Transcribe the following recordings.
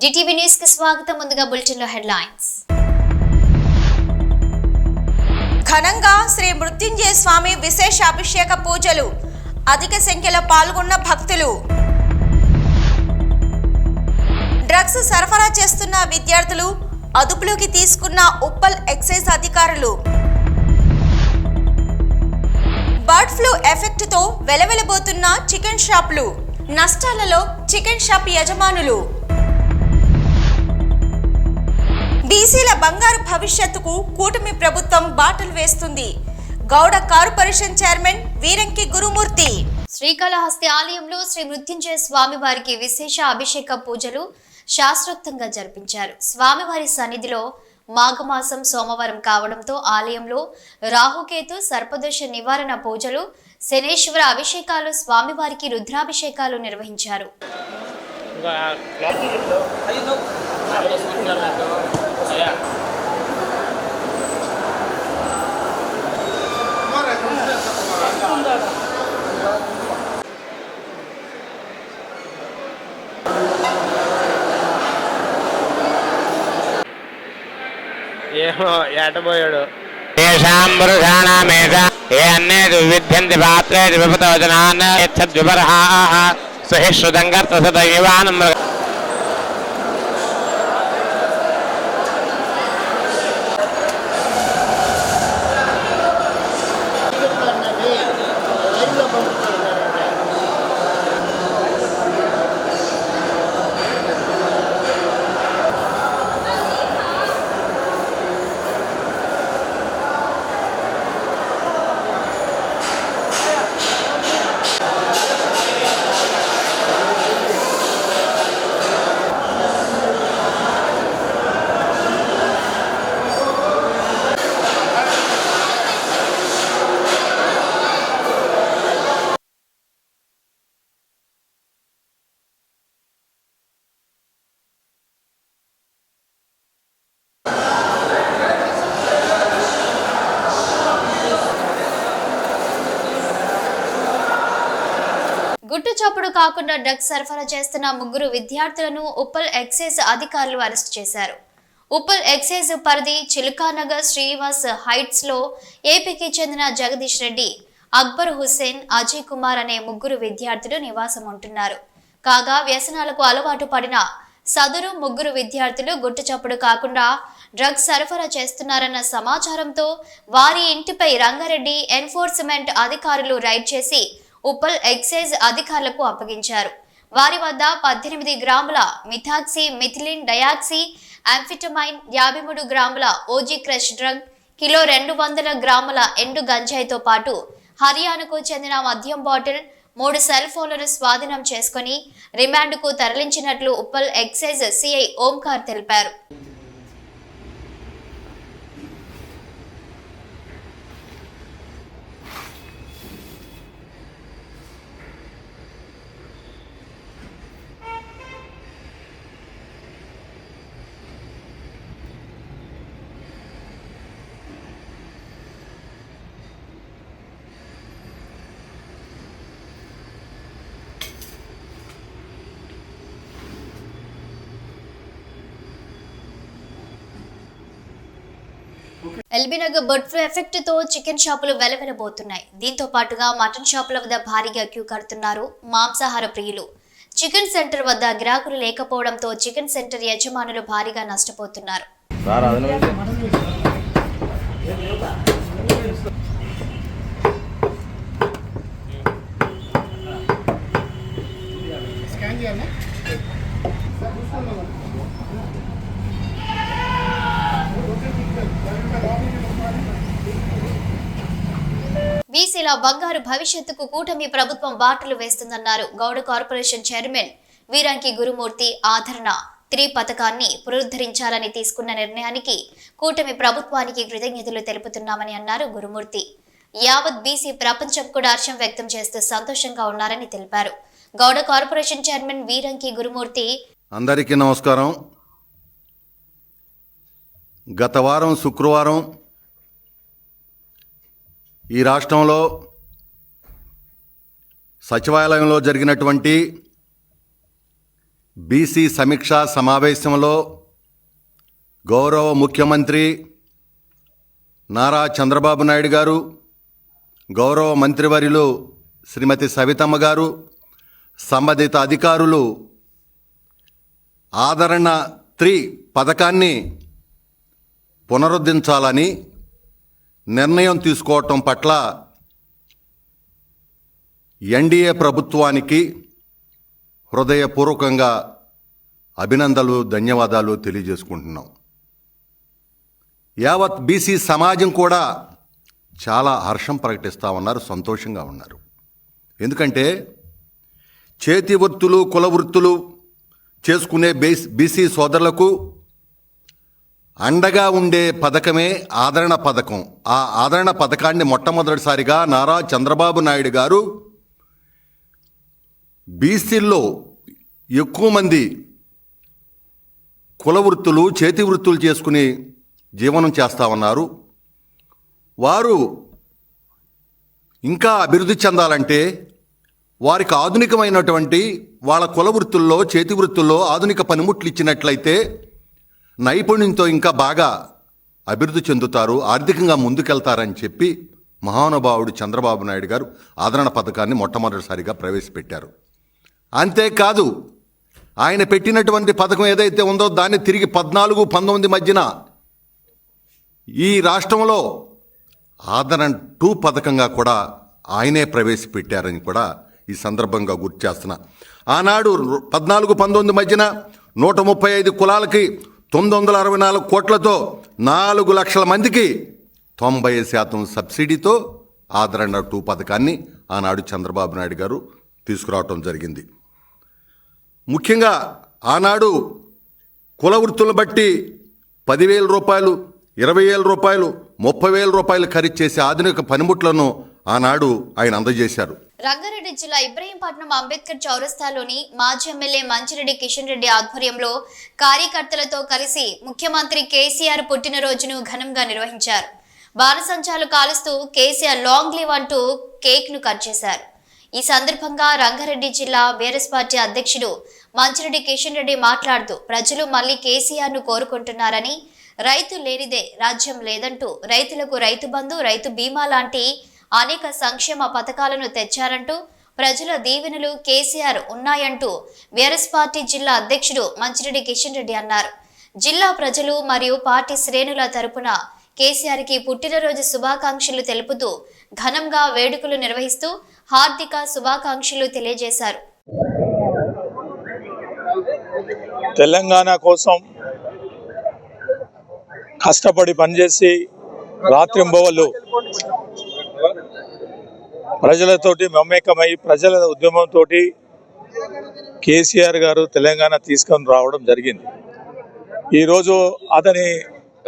DTV news కి స్వాగతం. ముందుగా బులెటిన్ లో హెడ్లైన్స్. ఘనంగా శ్రీ మృత్యుంజయ స్వామి విశేష అభిషేక పూజలు. అధిక సంఖ్యలో పాల్గొన్న భక్తులు. డ్రగ్స్ సరఫరా చేస్తున్న విద్యార్థులు అదుపులోకి తీసుకున్న ఉప్పల్ ఎక్సైజ్ అధికారులు. బర్డ్ ఫ్లూ ఎఫెక్ట్ తో వెలవెలబోతున్న చికెన్ షాపులు. నష్టాలలో చికెన్ షాప్ యజమానులు. బీసీల బంగారు భవిష్యత్తుకు కూటమి ప్రభుత్వం బాటలు వేస్తుంది. గౌడ కార్పొరేషన్ చైర్మన్ వీరంకి గురుమూర్తి. శ్రీకాళహస్తి ఆలయంలో శ్రీ మృత్యుంజయ స్వామి వారికి విశేష అభిషేక పూజలు శాస్త్రోక్తంగా జరిపించారు. స్వామివారి సన్నిధిలో మాఘమాసం సోమవారం కావడంతో ఆలయంలో రాహుకేతు సర్పదోష నివారణ పూజలు, శనేశ్వర అభిషేకాలు, స్వామివారికి రుద్రాభిషేకాలు నిర్వహించారు. ఏమో ఏటపోయాడు. ఏషాం పురుషాణామేష ఏ అన్నేషు విద్యంతి పాత్రేషు విపతవచనాన్ యచ్చద్విపర్హాః సహిష్ణుతం కర్తసదైవానం మృగ. గుట్టు చప్పుడు కాకుండా డ్రగ్స్ సరఫరా చేస్తున్న ముగ్గురు విద్యార్థులను ఉప్పల్ ఎక్సైజ్ అధికారులు అరెస్ట్ చేశారు. ఉప్పల్ ఎక్సైజ్ పరిధి చిలుకానగర్ శ్రీనివాస్ హైట్స్ లో ఏపీకి చెందిన జగదీష్ రెడ్డి, అక్బర్ హుస్సేన్, అజయ్ కుమార్ అనే ముగ్గురు విద్యార్థులు నివాసం ఉంటున్నారు. కాగా వ్యసనాలకు అలవాటు పడిన సదరు ముగ్గురు విద్యార్థులు గుట్టు చప్పుడు కాకుండా డ్రగ్స్ సరఫరా చేస్తున్నారన్న సమాచారంతో వారి ఇంటిపై రంగారెడ్డి ఎన్ఫోర్స్మెంట్ అధికారులు రైడ్ చేసి ఉప్పల్ ఎక్సైజ్ అధికారులకు అప్పగించారు. వారి వద్ద 18 గ్రాముల మిథాక్సీ మిథిలిన్ డయాక్సీ ఆంఫిటమైన్, 53 గ్రాముల ఓజీ క్రష్ డ్రగ్, కిలో 200 గ్రాముల ఎండు గంజాయితో పాటు హర్యానాకు చెందిన మద్యం బాటిల్, 3 సెల్ ఫోన్లను స్వాధీనం చేసుకుని రిమాండ్కు తరలించినట్లు ఉప్పల్ ఎక్సైజ్ సిఐ ఓంకార్ తెలిపారు. ఎల్బీనగర్ బర్డ్ ఫ్లూ ఎఫెక్ట్ తో చికెన్ షాపులు వెలవెలబోతున్నాయి. దీంతో పాటుగా మటన్ షాపుల వద్ద భారీగా క్యూ కడుతున్నారు మాంసాహార ప్రియులు. చికెన్ సెంటర్ వద్ద గిరాకులు లేకపోవడంతో చికెన్ సెంటర్ యజమానులు భారీగా నష్టపోతున్నారు. బీసీల బంగారు భవిష్యత్తుకు కూటమి ప్రభుత్వం బాటలు వేస్తుందన్నారు గౌడ కార్పొరేషన్ చైర్మన్ వీరంకి గురుమూర్తి. ఆదరణ 3 పథకాన్ని పునరుద్ధరించాలని తీసుకున్న నిర్ణయానికి కూటమి ప్రభుత్వానికి కృతజ్ఞతలు తెలుపుతున్నామని అన్నారు గురుమూర్తి. యావత్ బీసీ ప్రపంచం కూడా హర్షం వ్యక్తం చేస్తూ సంతోషంగా ఉన్నారని తెలిపారు. గౌడ కార్పొరేషన్ చైర్మన్ వీరంకి గురుమూర్తి. అందరికీ నమస్కారం. గత వారం శుక్రవారం ఈ రాష్ట్రంలో సచివాలయంలో జరిగినటువంటి బీసీ సమీక్షా సమావేశంలో గౌరవ ముఖ్యమంత్రి నారా చంద్రబాబు నాయుడు గారు, గౌరవ మంత్రివర్యులు శ్రీమతి సవితమ్మ గారు, సంబంధిత అధికారులు ఆదరణ 3 పథకాన్ని పునరుద్ధరించాలని నిర్ణయం తీసుకోవటం పట్ల ఎన్డీఏ ప్రభుత్వానికి హృదయపూర్వకంగా అభినందనలు, ధన్యవాదాలు తెలియజేసుకుంటున్నాం. యావత్ బీసీ సమాజం కూడా చాలా హర్షం ప్రకటిస్తూ ఉన్నారు, సంతోషంగా ఉన్నారు. ఎందుకంటే చేతి వృత్తులు, కుల వృత్తులు చేసుకునే బీసీ సోదరులకు అండగా ఉండే పథకమే ఆదరణ పథకం. ఆ ఆదరణ పథకాన్ని మొట్టమొదటిసారిగా నారా చంద్రబాబు నాయుడు గారు బీసీల్లో ఎక్కువ మంది కుల వృత్తులు, చేతి వృత్తులు చేసుకుని జీవనం చేస్తూ ఉన్నారు. వారు ఇంకా అభివృద్ధి చెందాలంటే వారికి ఆధునికమైనటువంటి వాళ్ళ కుల వృత్తుల్లో, చేతి వృత్తుల్లో ఆధునిక పనిముట్లు ఇచ్చినట్లయితే నైపుణ్యంతో ఇంకా బాగా అభివృద్ధి చెందుతారు, ఆర్థికంగా ముందుకెళ్తారని చెప్పి మహానుభావుడు చంద్రబాబు నాయుడు గారు ఆదరణ పథకాన్ని మొట్టమొదటిసారిగా ప్రవేశపెట్టారు. అంతేకాదు, ఆయన పెట్టినటువంటి పథకం ఏదైతే ఉందో దాన్ని తిరిగి 14-19 మధ్యన ఈ రాష్ట్రంలో ఆదరణ 2 పథకంగా కూడా ఆయనే ప్రవేశపెట్టారని కూడా ఈ సందర్భంగా గుర్తు చేస్తున్నా. ఆనాడు 14-19 మధ్యన 135 కులాలకి 964 కోట్లతో 4 లక్షల మందికి 90% సబ్సిడీతో ఆదరణ 2 పథకాన్ని ఆనాడు చంద్రబాబు నాయుడు గారు తీసుకురావటం జరిగింది. ముఖ్యంగా ఆనాడు కుల వృత్తులను బట్టి 10,000 రూపాయలు, 20,000 రూపాయలు, 30,000 రూపాయలు ఖరీదు చేసే ఆధునిక పనిముట్లను ఆనాడు ఆయన అందజేశారు. రంగారెడ్డి జిల్లా ఇబ్రహీంపట్నం అంబేద్కర్ చౌరస్తాలోని మాజీ ఎమ్మెల్యే మంచిరెడ్డి కిషన్ రెడ్డి ఆధ్వర్యంలో కార్యకర్తలతో కలిసి ముఖ్యమంత్రి కేసీఆర్ పుట్టినరోజును ఘనంగా నిర్వహించారు. బాణసంచాలు కాలుస్తూ కేసీఆర్ లాంగ్ లివ్ అంటూ కేక్ ను కట్ చేశారు. ఈ సందర్భంగా రంగారెడ్డి జిల్లా బీఆర్ఎస్ పార్టీ అధ్యక్షుడు మంచిరెడ్డి కిషన్ రెడ్డి మాట్లాడుతూ ప్రజలు మళ్లీ కేసీఆర్ ను కోరుకుంటున్నారని, రైతు లేనిదే రాజ్యం లేదంటూ రైతులకు రైతు బంధు, రైతు బీమా లాంటి అనేక సంక్షేమ పథకాలను తెచ్చారంటూ ప్రజల దీవెనలు కేసీఆర్ ఉన్నాయంటూ బీఆర్ఎస్ పార్టీ జిల్లా అధ్యక్షుడు మంచిరెడ్డి కిషన్ రెడ్డి అన్నారు. జిల్లా ప్రజలు మరియు పార్టీ శ్రేణుల తరపున కేసీఆర్కి పుట్టినరోజు శుభాకాంక్షలు తెలుపుతూ ఘనంగా వేడుకలు నిర్వహిస్తూ హార్దిక శుభాకాంక్షలు తెలియజేశారు. తెలంగాణ కోసం కష్టపడి పనిచేసి రాత్రింబవళ్ళు ప్రజలతోటి మమేకమై ప్రజల ఉద్యమంతో కేసీఆర్ గారు తెలంగాణ తీసుకొని రావడం జరిగింది. ఈరోజు అతని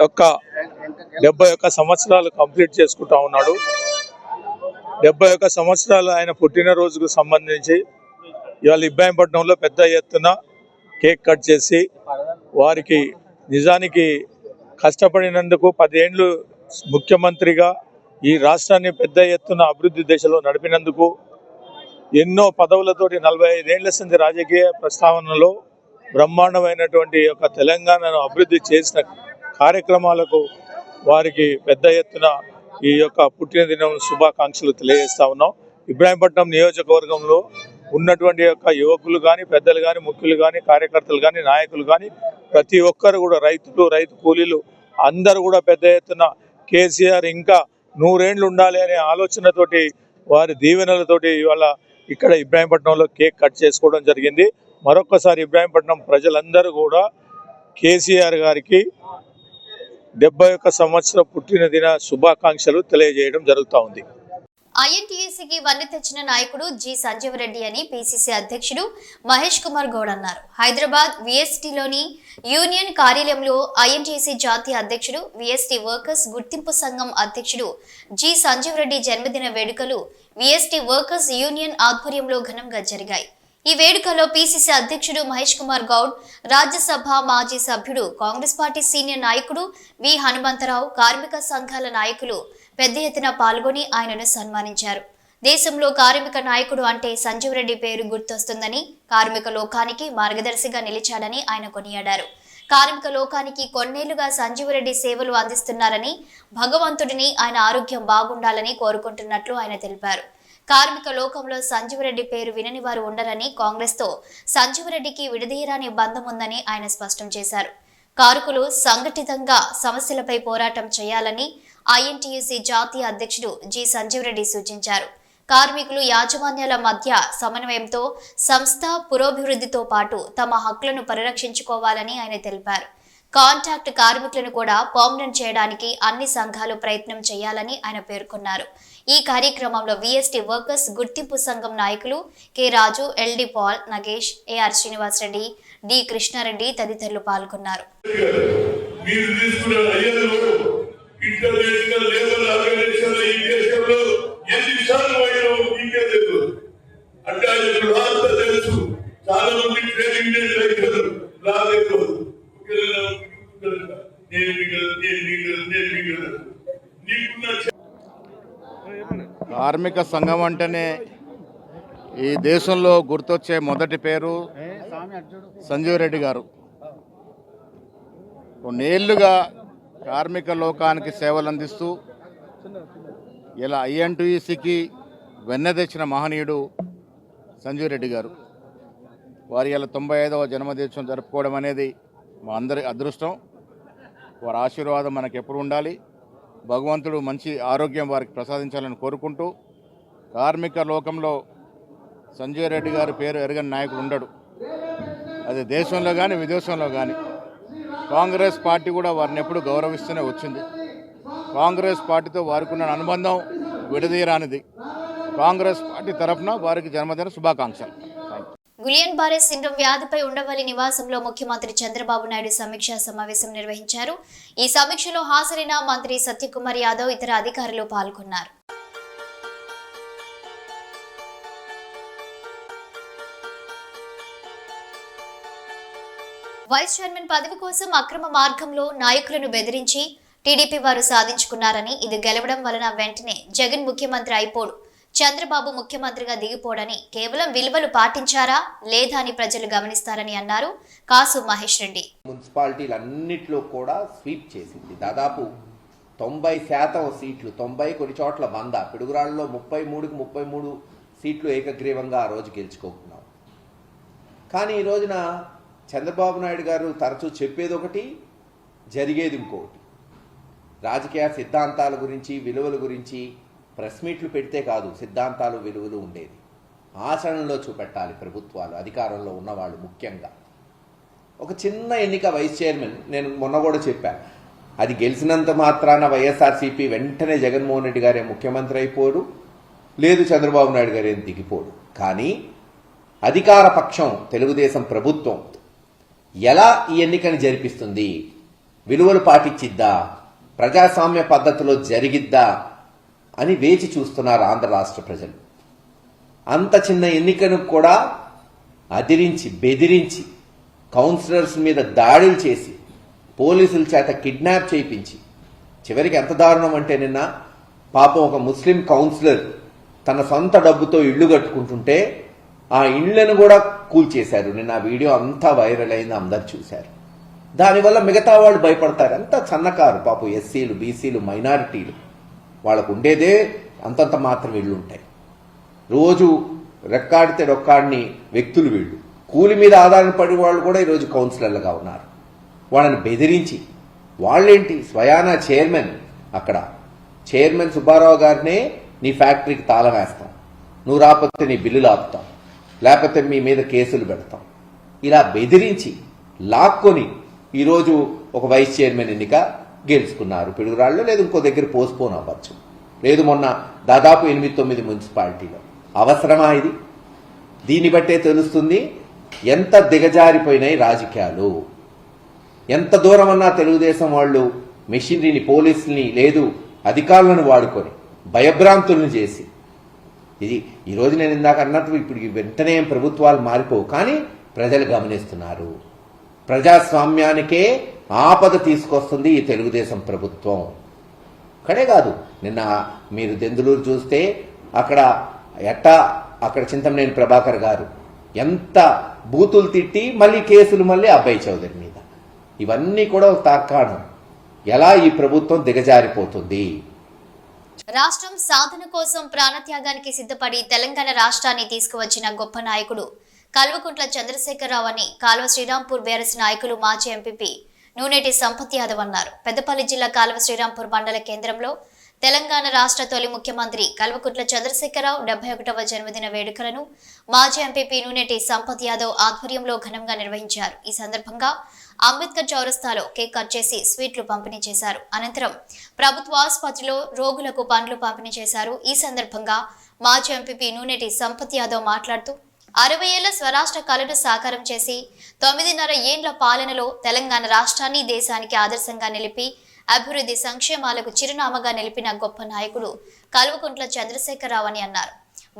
యొక్క 71 సంవత్సరాలు కంప్లీట్ చేసుకుంటా ఉన్నాడు. 71 సంవత్సరాలు ఆయన పుట్టినరోజుకు సంబంధించి ఇవాళ ఇబ్రాహీంపట్నంలో పెద్ద ఎత్తున కేక్ కట్ చేసి వారికి నిజానికి కష్టపడినందుకు 10 ఏళ్ళు ముఖ్యమంత్రిగా ఈ రాష్ట్రాన్ని పెద్ద ఎత్తున అభివృద్ధి దిశలో నడిపినందుకు, ఎన్నో పదవులతోటి 45 ఏళ్ల సంది రాజకీయ ప్రస్తావనలో బ్రహ్మాండమైనటువంటి యొక్క తెలంగాణను అభివృద్ధి చేసిన కార్యక్రమాలకు వారికి పెద్ద ఎత్తున ఈ యొక్క పుట్టినదినం శుభాకాంక్షలు తెలియజేస్తా ఉన్నాం. ఇబ్రాహీంపట్నం నియోజకవర్గంలో ఉన్నటువంటి యొక్క యువకులు కానీ, పెద్దలు కానీ, ముఖ్యులు కానీ, కార్యకర్తలు కానీ, నాయకులు కానీ ప్రతి ఒక్కరు కూడా రైతులు, రైతు కూలీలు అందరూ కూడా పెద్ద ఎత్తున కేసీఆర్ ఇంకా 100 ఏళ్ళు ఉండాలి అనే ఆలోచనతోటి వారి దీవెనలతోటి ఇవాళ ఇక్కడ ఇబ్రాహీంపట్నంలో కేక్ కట్ చేసుకోవడం జరిగింది. మరొకసారి ఇబ్రాహీంపట్నం ప్రజలందరూ కూడా కేసీఆర్ గారికి 71 సంవత్సరం పుట్టినదిన శుభాకాంక్షలు తెలియజేయడం జరుగుతూ ఉంది. ఐఎన్టీయూసీకి వన్నె తెచ్చిన నాయకుడు జి సంజీవరెడ్డి అని పీసీసీ అధ్యక్షుడు మహేష్ కుమార్ గౌడ్ అన్నారు. హైదరాబాద్ విఎస్టీలోని యూనియన్ కార్యాలయంలో ఐఎన్టీయూసీ జాతీయ అధ్యక్షుడు, విఎస్టీ వర్కర్స్ గుర్తింపు సంఘం అధ్యక్షుడు జి సంజీవరెడ్డి జన్మదిన వేడుకలు విఎస్టీ వర్కర్స్ యూనియన్ ఆధ్వర్యంలో ఘనంగా జరిగాయి. ఈ వేడుకలో పీసీసీ అధ్యక్షుడు మహేష్ కుమార్ గౌడ్, రాజ్యసభ మాజీ సభ్యుడు, కాంగ్రెస్ పార్టీ సీనియర్ నాయకుడు వి హనుమంతరావు, కార్మిక సంఘాల నాయకులు పెద్ద ఎత్తున పాల్గొని ఆయనను సన్మానించారు. దేశంలో కార్మిక నాయకుడు అంటే సంజీవ్ రెడ్డి పేరు గుర్తొస్తుందని, కార్మిక లోకానికి మార్గదర్శిగా నిలిచాడని ఆయన కొనియాడారు. కార్మిక లోకానికి కొన్నేళ్లుగా సంజీవ్ రెడ్డి సేవలు అందిస్తున్నారని, భగవంతుడిని ఆయన ఆరోగ్యం బాగుండాలని కోరుకుంటున్నట్లు ఆయన తెలిపారు. కార్మిక లోకంలో సంజీవ్ రెడ్డి పేరు వినని వారు ఉండరని, కాంగ్రెస్ తో సంజీవ్ రెడ్డికి విడదీయరాని బంధం ఉందని ఆయన స్పష్టం చేశారు. కార్మికులు సంఘటితంగా సమస్యలపై పోరాటం చేయాలని ఐఎన్టీయూసీ జాతీయ అధ్యక్షుడు జి సంజీవ్ రెడ్డి సూచించారు. కార్మికులు యాజమాన్యాల మధ్య సమన్వయంతో సంస్థ పురోభివృద్ధితో పాటు తమ హక్కులను పరిరక్షించుకోవాలని ఆయన తెలిపారు. కాంట్రాక్ట్ కార్మికులను కూడా పర్మనెంట్ చేయడానికి అన్ని సంఘాలు ప్రయత్నం చేయాలని ఆయన పేర్కొన్నారు. ఈ కార్యక్రమంలో విఎస్టీ వర్కర్స్ గుర్తింపు సంఘం నాయకులు K Raju, L D Paul, Nagesh, A R Srinivas Reddy, D Krishna Reddy తదితరులు పాల్గొన్నారు. కార్మిక సంఘం అంటేనే ఈ దేశంలో గుర్తొచ్చే మొదటి పేరు సంజీవ్ రెడ్డి గారు. కొన్నేళ్లుగా కార్మిక లోకానికి సేవలు అందిస్తూ ఇలా ఐఎన్టీయూసీకి వెన్న తెచ్చిన మహనీయుడు సంజీవ్ రెడ్డి గారు. వారి ఇలా 95వ జన్మదినం జరుపుకోవడం అనేది మా అందరి అదృష్టం. వారి ఆశీర్వాదం మనకు ఎప్పుడు ఉండాలి. భగవంతుడు మంచి ఆరోగ్యం వారికి ప్రసాదించాలని కోరుకుంటూ, కార్మిక లోకంలో సంజీవ్ రెడ్డి గారి పేరు ఎరగని నాయకుడు ఉండడు. అది దేశంలో కానీ విదేశంలో కానీ. కాంగ్రెస్ పార్టీ కూడా వారిని ఎప్పుడు గౌరవిస్తూనే వచ్చింది. కాంగ్రెస్ పార్టీతో వారికి ఉన్న అనుబంధం విడదీయరానిది. కాంగ్రెస్ పార్టీ తరఫున వారికి జన్మదిన శుభాకాంక్షలు. గులియన్ బారే సిండ్రోమ్ వ్యాధిపై ఉండవల్లి నివాసంలో ముఖ్యమంత్రి చంద్రబాబు నాయుడు సమీక్షా సమావేశం నిర్వహించారు. ఈ సమీక్షలో హాజరైన మంత్రి సత్యకుమార్ యాదవ్, ఇతర అధికారులు పాల్గొన్నారు. వైస్ చైర్మన్ పదవి కోసం అక్రమ మార్గంలో నాయకులను బెదిరించి టీడీపీ వారు సాధించుకున్నారని, ఇది గెలవడం వలన వెంటనే జగన్ ముఖ్యమంత్రి అయిపోడు, చంద్రబాబు ముఖ్యమంత్రిగా దిగిపోడని, కేవలం విలువలు పాటించారా లేదా అని ప్రజలు గమనిస్తారని అన్నారు కాసు మహేష్ రెడ్డి. మున్సిపాలిటీలన్నింటిలో కూడా స్వీప్ చేసింది. దాదాపు 90% సీట్లు, 90 కొన్ని చోట్ల 100, పిడుగురాళ్ళలో 33కి 33 సీట్లు ఏకగ్రీవంగా ఆ రోజు గెలుచుకుంటున్నాం. కానీ ఈ రోజున చంద్రబాబు నాయుడు గారు తరచూ చెప్పేది ఒకటి, జరిగేది ఇంకొకటి. రాజకీయ సిద్ధాంతాల గురించి, విలువల గురించి ప్రెస్ మీట్లు పెడితే కాదు, సిద్ధాంతాలు విలువలు ఉండేది ఆచరణలో చూపెట్టాలి ప్రభుత్వాలు, అధికారంలో ఉన్నవాళ్ళు. ముఖ్యంగా ఒక చిన్న ఎన్నిక వైస్ చైర్మన్, నేను మొన్న కూడా చెప్పాను, అది గెలిచినంత మాత్రాన వైఎస్ఆర్సీపీ వెంటనే జగన్మోహన్ రెడ్డి గారే ముఖ్యమంత్రి అయిపోడు, లేదు చంద్రబాబు నాయుడు గారే దిగిపోడు. కానీ అధికార పక్షం తెలుగుదేశం ప్రభుత్వం ఎలా ఈ ఎన్నికను జరిపిస్తుంది, విలువలు పాటించిద్దా, ప్రజాస్వామ్య పద్ధతిలో జరిగిద్దా అని వేచి చూస్తున్నారు ఆంధ్ర రాష్ట్ర ప్రజలు. అంత చిన్న ఎన్నికను కూడా అదిరించి, బెదిరించి, కౌన్సిలర్స్ మీద దాడులు చేసి, పోలీసుల చేత కిడ్నాప్ చేయించి, చివరికి ఎంత దారుణం అంటే నిన్న పాపం ఒక ముస్లిం కౌన్సిలర్ తన సొంత డబ్బుతో ఇళ్లు కట్టుకుంటుంటే ఆ ఇళ్లను కూడా కూల్చేశారు. నిన్న ఆ వీడియో అంతా వైరల్ అయింది, అందరు చూశారు. దానివల్ల మిగతా వాళ్ళు భయపడతారు. అంతా సన్నకారు పాపం, ఎస్సీలు, బీసీలు, మైనారిటీలు, వాళ్ళకు ఉండేదే అంతంత మాత్రం ఇళ్ళు ఉంటాయి. రోజు రెక్కాడితే రొక్కాడిని వ్యక్తులు వీళ్ళు. కూలి మీద ఆధారపడి వాళ్ళు కూడా ఈరోజు కౌన్సిలర్లుగా ఉన్నారు. వాళ్ళని బెదిరించి, వాళ్ళేంటి స్వయానా చైర్మన్, అక్కడ చైర్మన్ సుబ్బారావు గారినే నీ ఫ్యాక్టరీకి తాళం వేస్తాం, నువ్వు రాకపోతే నీ బిల్లులు ఆపుతాం, లేకపోతే మీ మీద కేసులు పెడతాం, ఇలా బెదిరించి లాక్కొని ఈరోజు ఒక వైస్ చైర్మన్ ఎన్నిక గెలుచుకున్నారు. పిడుగురాళ్ళు లేదు ఇంకో దగ్గర పోస్ట్పోన్ అవ్వచ్చు, లేదు మొన్న దాదాపు 8-9 మున్సిపాలిటీలో. అవసరమా ఇది? దీన్ని బట్టే తెలుస్తుంది ఎంత దిగజారిపోయినాయి రాజకీయాలు. ఎంత దూరం అన్నా తెలుగుదేశం వాళ్ళు మెషినరీని, పోలీసుల్ని, లేదు అధికారులను వాడుకొని భయభ్రాంతులను చేసి, ఇది ఈరోజు నేను ఇందాక అన్నట్టు ఇప్పుడు వెంటనే ప్రభుత్వాలు మారిపోవు, కానీ ప్రజలు గమనిస్తున్నారు. ప్రజాస్వామ్యానికే ఆపద తీసుకొస్తుంది ఈ తెలుగుదేశం ప్రభుత్వం. అక్కడే కాదు, నిన్న మీరు దెందులూరు చూస్తే అక్కడ చింతమనేని ప్రభాకర్ గారు ఎంత బూతులు తిట్టి మళ్ళీ కేసులు మళ్ళీ అబ్బాయి చౌదరి మీద. ఇవన్నీ కూడా ఒక తార్కాణం ఎలా ఈ ప్రభుత్వం దిగజారిపోతుంది. రాష్ట్రం సాధన కోసం ప్రాణత్యాగానికి సిద్ధపడి తెలంగాణ రాష్ట్రాన్ని తీసుకువచ్చిన గొప్ప నాయకుడు కల్వకుంట్ల చంద్రశేఖరరావు అని కాల్వ శ్రీరాంపూర్ బీఆర్ఎస్ నాయకులు మాజీ ఎంపీపీ నూనెటి సంపత్ యాదవ్ అన్నారు. పెద్దపల్లి జిల్లా కాల్వ శ్రీరాంపూర్ మండల కేంద్రంలో తెలంగాణ రాష్ట్ర తొలి ముఖ్యమంత్రి కల్వకుంట్ల చంద్రశేఖరరావు 71వ జన్మదిన వేడుకలను మాజీ ఎంపీపీ నూనెటి సంపత్ యాదవ్ ఆధ్వర్యంలో ఘనంగా నిర్వహించారు. ఈ సందర్భంగా అంబేద్కర్ చౌరస్తాలో కేక్ కట్ చేసి స్వీట్లు పంపిణీ చేశారు. అనంతరం ప్రభుత్వ ఆసుపత్రిలో రోగులకు పండ్లు పంపిణీ చేశారు. ఈ సందర్భంగా మాజీ ఎంపీపీ నూనెటి సంపత్ యాదవ్ మాట్లాడుతూ 60 ఏళ్ల స్వరాష్ట్ర కళను సాకారం చేసి 9.5 ఏండ్ల పాలనలో తెలంగాణ రాష్ట్రాన్ని దేశానికి ఆదర్శంగా నిలిపి అభివృద్ధి సంక్షేమాలకు చిరునామాగా నిలిపిన గొప్ప నాయకుడు కల్వకుంట్ల చంద్రశేఖరరావు అని అన్నారు.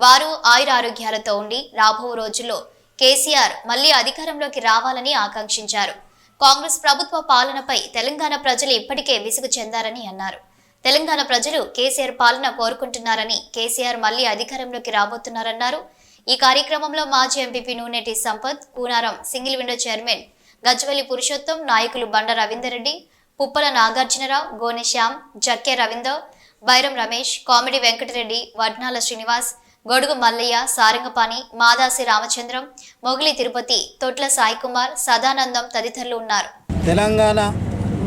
వారు ఆయురారోగ్యాలతో ఉండి రాబో రోజుల్లో కేసీఆర్ మళ్లీ అధికారంలోకి రావాలని ఆకాంక్షించారు. కాంగ్రెస్ ప్రభుత్వ పాలనపై తెలంగాణ ప్రజలు ఇప్పటికే విసుగు చెందారని అన్నారు. తెలంగాణ ప్రజలు కేసీఆర్ పాలన కోరుకుంటున్నారని, కేసీఆర్ మళ్లీ అధికారంలోకి రాబోతున్నారన్నారు. ఈ కార్యక్రమంలో మాజీ MPP Nuneti Sampath, Kunaram single window chairman Gajwelli Purushotham, నాయకులు బండ రవీందర్ రెడ్డి, పుప్పల నాగార్జునరావు, గోనె శ్యామ్, జక్కే రవీందర్, బైరం రమేష్, కామెడీ వెంకటరెడ్డి, వడ్నాల శ్రీనివాస్, గొడుగు మల్లయ్య, సారంగపాణి, మాదాసి రామచంద్రం, మొగిలి తిరుపతి, తొట్ల సాయి కుమార్, సదానందం తదితరులు ఉన్నారు. తెలంగాణ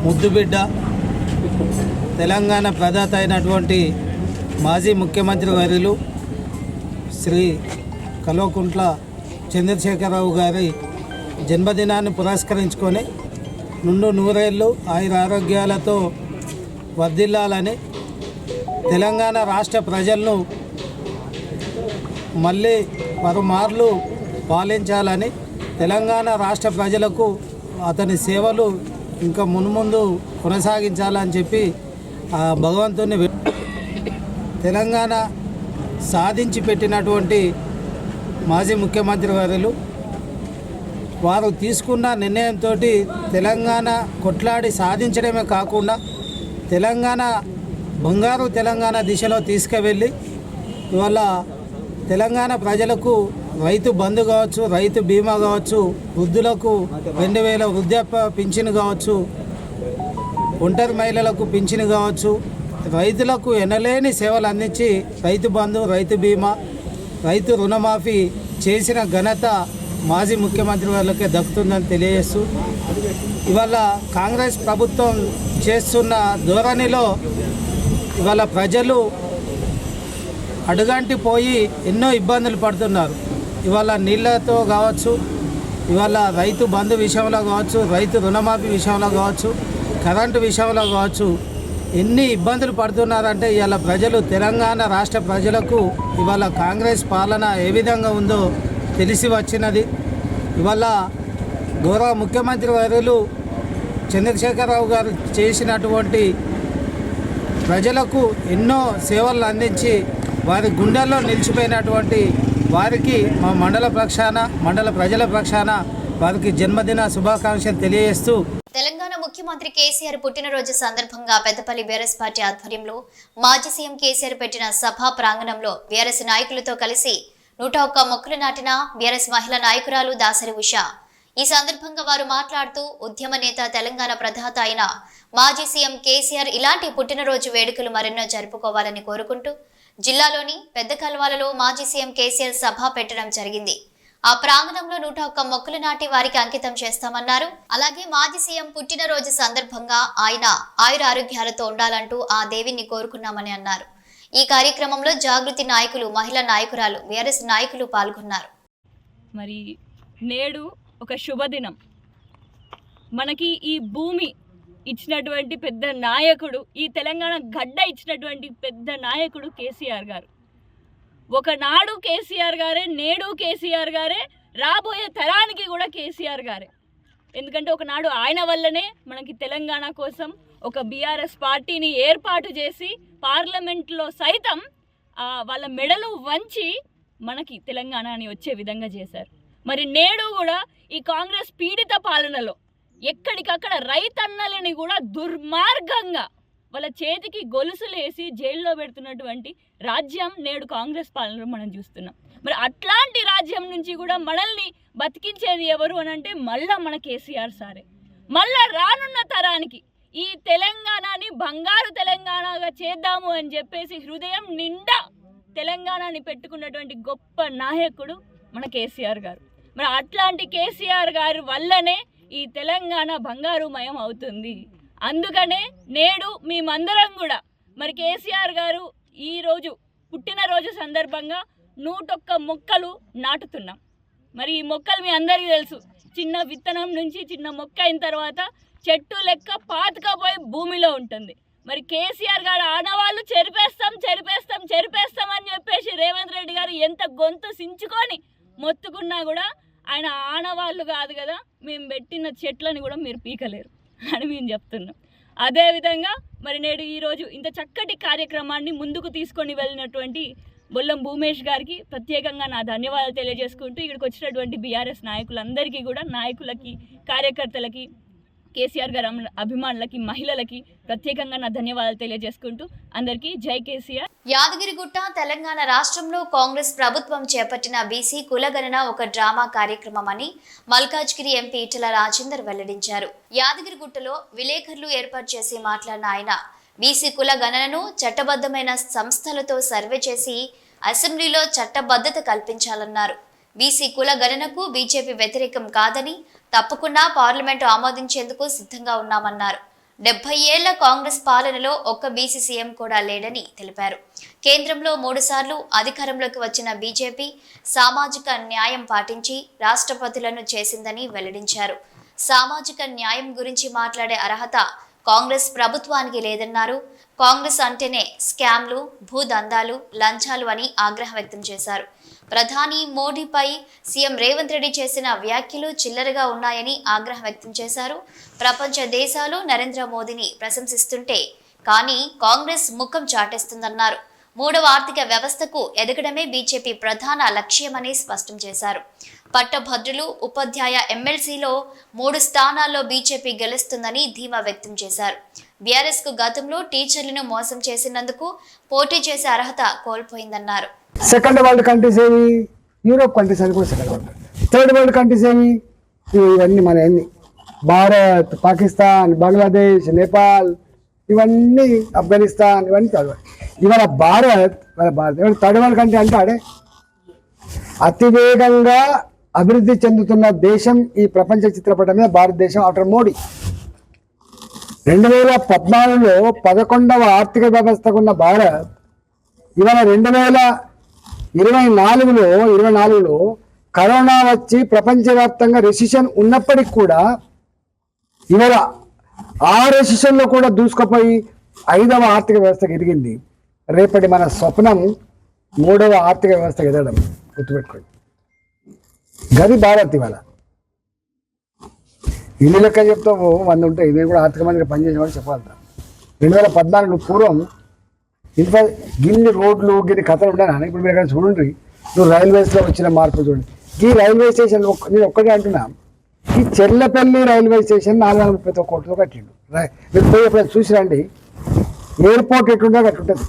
ముద్దుబిడ్డ, తెలంగాణ ప్రదాత అయినటువంటి మాజీ ముఖ్యమంత్రి వర్యులు శ్రీ కల్వకుంట్ల చంద్రశేఖరరావు గారి జన్మదినాన్ని పురస్కరించుకొని నుండు నూరేళ్ళు ఆయురారోగ్యాలతో వర్ధిల్లాలని, తెలంగాణ రాష్ట్ర ప్రజలను మళ్ళీ మరుమార్లు పాలించాలని, తెలంగాణ రాష్ట్ర ప్రజలకు అతని సేవలు ఇంకా మున్ముందు కొనసాగించాలని చెప్పి భగవంతుని తెలంగాణ సాధించి పెట్టినటువంటి మాజీ ముఖ్యమంత్రి వర్యులు వారు తీసుకున్న నిర్ణయంతో తెలంగాణ కొట్లాడి సాధించడమే కాకుండా తెలంగాణ బంగారు తెలంగాణ దిశలో తీసుకువెళ్ళి ఇవాళ తెలంగాణ ప్రజలకు రైతు బంధు కావచ్చు, రైతు బీమా కావచ్చు, వృద్ధులకు 2000 వృద్ధాప్య పింఛను కావచ్చు, ఒంటరి మహిళలకు పింఛను కావచ్చు, రైతులకు ఎనలేని సేవలు అందించి రైతు బంధు, రైతు బీమా, రైతు రుణమాఫీ చేసిన ఘనత మాజీ ముఖ్యమంత్రి వాళ్ళకే దక్కుతుందని తెలియజేస్తూ, ఇవాళ కాంగ్రెస్ ప్రభుత్వం చేస్తున్న ధోరణిలో ఇవాళ ప్రజలు అడుగంటి పోయి ఎన్నో ఇబ్బందులు పడుతున్నారు. ఇవాళ నీళ్ళతో కావచ్చు, ఇవాళ రైతు బంధు విషయంలో కావచ్చు, రైతు రుణమాఫీ విషయంలో కావచ్చు, కరెంటు విషయంలో కావచ్చు, ఎన్ని ఇబ్బందులు పడుతున్నారంటే ఇవాళ ప్రజలు, తెలంగాణ రాష్ట్ర ప్రజలకు ఇవాళ కాంగ్రెస్ పాలన ఏ విధంగా ఉందో తెలిసి వచ్చినది. ఇవాళ గౌరవ ముఖ్యమంత్రి వర్యులు చంద్రశేఖరరావు గారు చేసినటువంటి ప్రజలకు ఎన్నో సేవలు అందించి వారి గుండెల్లో నిలిచిపోయినటువంటి వారికి మా మండల ప్రజల పక్షాన వారికి జన్మదిన శుభాకాంక్షలు తెలియజేస్తూ, తెలంగాణ ముఖ్యమంత్రి కేసీఆర్ పుట్టినరోజు సందర్భంగా పెద్దపల్లి బీఆర్ఎస్ పార్టీ ఆధ్వర్యంలో మాజీ సీఎం కేసీఆర్ పెట్టిన సభా ప్రాంగణంలో బీఆర్ఎస్ నాయకులతో కలిసి 101 మొక్కలు నాటిన బీఆర్ఎస్ మహిళా నాయకురాలు దాసరి ఉష. ఈ సందర్భంగా వారు మాట్లాడుతూ, ఉద్యమ నేత, తెలంగాణ ప్రదాత అయిన మాజీ సీఎం కేసీఆర్ ఇలాంటి పుట్టినరోజు వేడుకలు మరెన్నో జరుపుకోవాలని కోరుకుంటూ జిల్లాలోని పెద్ద కల్వాలలో మాజీ సీఎం కేసీఆర్ సభ పెట్టడం జరిగింది. ఆ ప్రాంగణంలో 101 మొక్కలు నాటి వారికి అంకితం చేస్తామన్నారు. అలాగే మాజీ సీఎం పుట్టినరోజు సందర్భంగా ఆయన ఆయురారోగ్యాలతో ఉండాలంటూ ఆ దేవిని కోరుకున్నామని అన్నారు. ఈ కార్యక్రమంలో జాగృతి నాయకులు, మహిళా నాయకురాలు, బీఆర్ఎస్ నాయకులు పాల్గొన్నారు. మరి నేడు ఒక శుభదినం. మనకి ఈ భూమి ఇచ్చినటువంటి పెద్ద నాయకుడు, ఈ తెలంగాణ గడ్డ ఇచ్చినటువంటి పెద్ద నాయకుడు కేసీఆర్ గారు. ఒకనాడు కేసీఆర్ గారే, నేడు కేసీఆర్ గారే, రాబోయే తరానికి కూడా కేసీఆర్ గారే. ఎందుకంటే ఒకనాడు ఆయన వల్లనే మనకి తెలంగాణ కోసం ఒక బీఆర్ఎస్ పార్టీని ఏర్పాటు చేసి పార్లమెంట్లో సైతం వాళ్ళ మెడలు వంచి మనకి తెలంగాణని వచ్చే విధంగా చేశారు. మరి నేడు కూడా ఈ కాంగ్రెస్ పీడిత పాలనలో ఎక్కడికక్కడ రైతన్నలని కూడా దుర్మార్గంగా వాళ్ళ చేతికి గొలుసులేసి జైల్లో పెడుతున్నటువంటి రాజ్యం నేడు కాంగ్రెస్ పాలనలో మనం చూస్తున్నాం. మరి అట్లాంటి రాజ్యం నుంచి కూడా మనల్ని బతికించేది ఎవరు అని అంటే మళ్ళా మన కేసీఆర్ సారే. మళ్ళా రానున్న తరానికి ఈ తెలంగాణని బంగారు తెలంగాణగా చేద్దాము అని చెప్పేసి హృదయం నిండా తెలంగాణని పెట్టుకున్నటువంటి గొప్ప నాయకుడు మన కేసీఆర్ గారు. మరి అట్లాంటి కేసీఆర్ గారి వల్లనే ఈ తెలంగాణ బంగారుమయం అవుతుంది. అందుకనే నేడు మేమందరం కూడా మరి కేసీఆర్ గారు ఈరోజు పుట్టినరోజు సందర్భంగా 101 మొక్కలు నాటుతున్నాం. మరి ఈ మొక్కలు మీ అందరికీ తెలుసు, చిన్న విత్తనం నుంచి చిన్న మొక్క అయిన తర్వాత చెట్టు లెక్క పాతుకపోయి భూమిలో ఉంటుంది. మరి కేసీఆర్ గారు ఆనవాళ్ళు చెరిపేస్తాం అని చెప్పేసి రేవంత్ రెడ్డి గారు ఎంత గొంతు సించుకొని మొత్తుకున్నా కూడా ఆయన ఆనవాళ్ళు కాదు కదా, మేము పెట్టిన చెట్లని కూడా మీరు పీకలేరు అని మేము చెప్తున్నాం. అదేవిధంగా మరి నేడు ఈరోజు ఇంత చక్కటి కార్యక్రమాన్ని ముందుకు తీసుకొని వెళ్ళినటువంటి బొల్లం భూమేష్ గారికి ప్రత్యేకంగా నా ధన్యవాదాలు తెలియజేసుకుంటూ ఇక్కడికి వచ్చినటువంటి బీఆర్ఎస్ నాయకులందరికీ కూడా, నాయకులకి, కార్యకర్తలకి, కేసీఆర్ గారి అభిమానులకి, మహిళలకి ప్రత్యేకంగా నా ధన్యవాదాలు తెలియజేసుకుంటూ అందరికీ జై కేసీఆర్. యాదగిరిగుట్ట తెలంగాణ రాష్ట్రంలో కాంగ్రెస్ ప్రభుత్వం చేపట్టిన బీసీ కులగణన ఒక డ్రామా కార్యక్రమం అని మల్కాజ్గిరి ఎంపీ ఈటెల రాజేందర్ వెల్లడించారు. యాదగిరిగుట్టలో విలేకరులు ఏర్పాటు చేసి మాట్లాడిన ఆయన బీసీ కుల గణనను చట్టబద్ధమైన సంస్థలతో సర్వే చేసి అసెంబ్లీలో చట్టబద్ధత కల్పించాలన్నారు. బీసీ కుల గణనకు బీజేపీ వ్యతిరేకం కాదని, తప్పకుండా పార్లమెంటు ఆమోదించేందుకు సిద్ధంగా ఉన్నామన్నారు. 70 ఏళ్ల కాంగ్రెస్ పాలనలో ఒక్క బీసీ సీఎం కూడా లేడని తెలిపారు. కేంద్రంలో 3 సార్లు అధికారంలోకి వచ్చిన బీజేపీ సామాజిక న్యాయం పాటించి రాష్ట్రపతులను చేసిందని వెల్లడించారు. సామాజిక న్యాయం గురించి మాట్లాడే అర్హత కాంగ్రెస్ ప్రభుత్వానికి లేదన్నారు. కాంగ్రెస్ అంటేనే స్కామ్లు, భూదందాలు, లంచాలు అని ఆగ్రహం వ్యక్తం చేశారు. ప్రధాని మోడీపై సీఎం రేవంత్ రెడ్డి చేసిన వ్యాఖ్యలు చిల్లరగా ఉన్నాయని ఆగ్రహం వ్యక్తం చేశారు. ప్రపంచ దేశాలు నరేంద్ర మోదీని ప్రశంసిస్తుంటే కానీ కాంగ్రెస్ ముఖం చాటేస్తుందన్నారు. 3వ ఆర్థిక వ్యవస్థకు ఎదగడమే బీజేపీ ప్రధాన లక్ష్యమని స్పష్టం చేశారు. పట్టభద్రులు, ఉపాధ్యాయ ఎమ్మెల్సీలో 3 స్థానాల్లో బీజేపీ గెలుస్తుందని ధీమా వ్యక్తం చేశారు. బీఆర్ఎస్ కు గతంలో టీచర్లను మోసం చేసినందుకు పోటీ చేసే అర్హత కోల్పోయిందన్నారు. సెకండ్ వరల్డ్ కంట్రీస్ ఏవి? యూరోప్ కంట్రీస్ అని కూడా second world. Third world countries ఏవి? ఇవన్నీ మన ఎన్ని? భారత్, పాకిస్తాన్, బంగ్లాదేశ్, నేపాల్, ఇవన్నీ ఆఫ్ఘనిస్తాన్, ఇవన్నీ థర్డ్ వరల్డ్. ఇవాళ భారత్ థర్డ్ వరల్డ్ కంట్రీ అంటే అతివేగంగా అభివృద్ధి చెందుతున్న దేశం ఈ ప్రపంచ చిత్రపటం మీద భారతదేశం ఆఫ్టర్ మోడీ. 2014లో 11వ ఆర్థిక వ్యవస్థకున్న భారత్ ఇవాళ 2024లో కరోనా వచ్చి ప్రపంచవ్యాప్తంగా రెసిషన్ ఉన్నప్పటికీ కూడా ఇవాళ ఆ రెసిషన్లో కూడా దూసుకుపోయి 5వ ఆర్థిక వ్యవస్థకు ఎదిగింది. రేపటి మన స్వప్నం 3వ ఆర్థిక వ్యవస్థకు ఎదగడం, గుర్తుపెట్టుకోండి. గది భారత్. ఇవాళ ఇన్ని లెక్క చెప్తావు 100 ఉంటాయి. నేను కూడా ఆర్థిక మంత్రిగా పనిచేసేవాడు చెప్పాలి. 2014 పూర్వం గిన్ని రోడ్లు, గిన్ని కథలు ఉండేనా? ఇప్పుడు మీరు ఎక్కడ చూడండి, నువ్వు రైల్వేస్లో వచ్చిన మార్పులు చూడండి. ఈ రైల్వే స్టేషన్ నేను ఒక్కటే అంటున్నా, ఈ చెర్లపల్లి రైల్వే స్టేషన్ 431 కోట్లతో కట్టిండు. మీరు పోయి ఎప్పుడైనా చూసి రండి, ఎయిర్పోర్ట్ ఎట్లుంటే అట్లుంటుంది.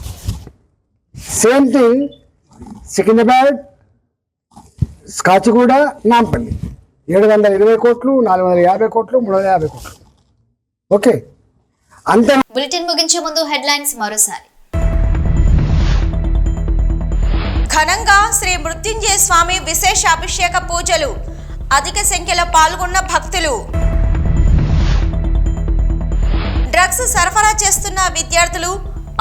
సేమ్ థింగ్ సికింద్రాబాద్, కాచిగూడ, నాంపల్లి 720 కోట్లు, 450 కోట్లు, 350 కోట్లు. ఓకే, అంతే. బులెటిన్ ముగించే ముందు హెడ్లైన్స్ మరోసారి. ఘనంగా శ్రీ మృత్యుంజయ స్వామి విశేష అభిషేక పూజలు, అధిక సంఖ్యలో పాల్గొన్న భక్తులు. డ్రగ్స్ సరఫరా చేస్తున్న విద్యార్థులు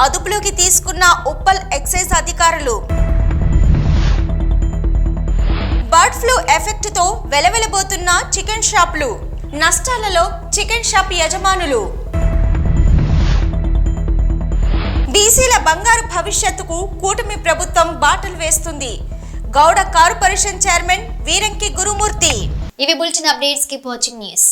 అదుపులోకి తీసుకున్న ఉప్పల్ ఎక్సైజ్ అధికారులు. బర్డ్ ఫ్లూ ఎఫెక్ట్తో వెలవెలబోతున్న చికెన్ షాపులు, నష్టాలలో చికెన్ షాప్ యజమానులు. బీసీల బంగారు భవిష్యత్తుకు కూటమి ప్రభుత్వం బాటలు వేస్తుంది. గౌడ కార్పొరేషన్ చైర్మన్ వీరంకి గురుమూర్తి. ఇవి bulletin updates. Keep watching news.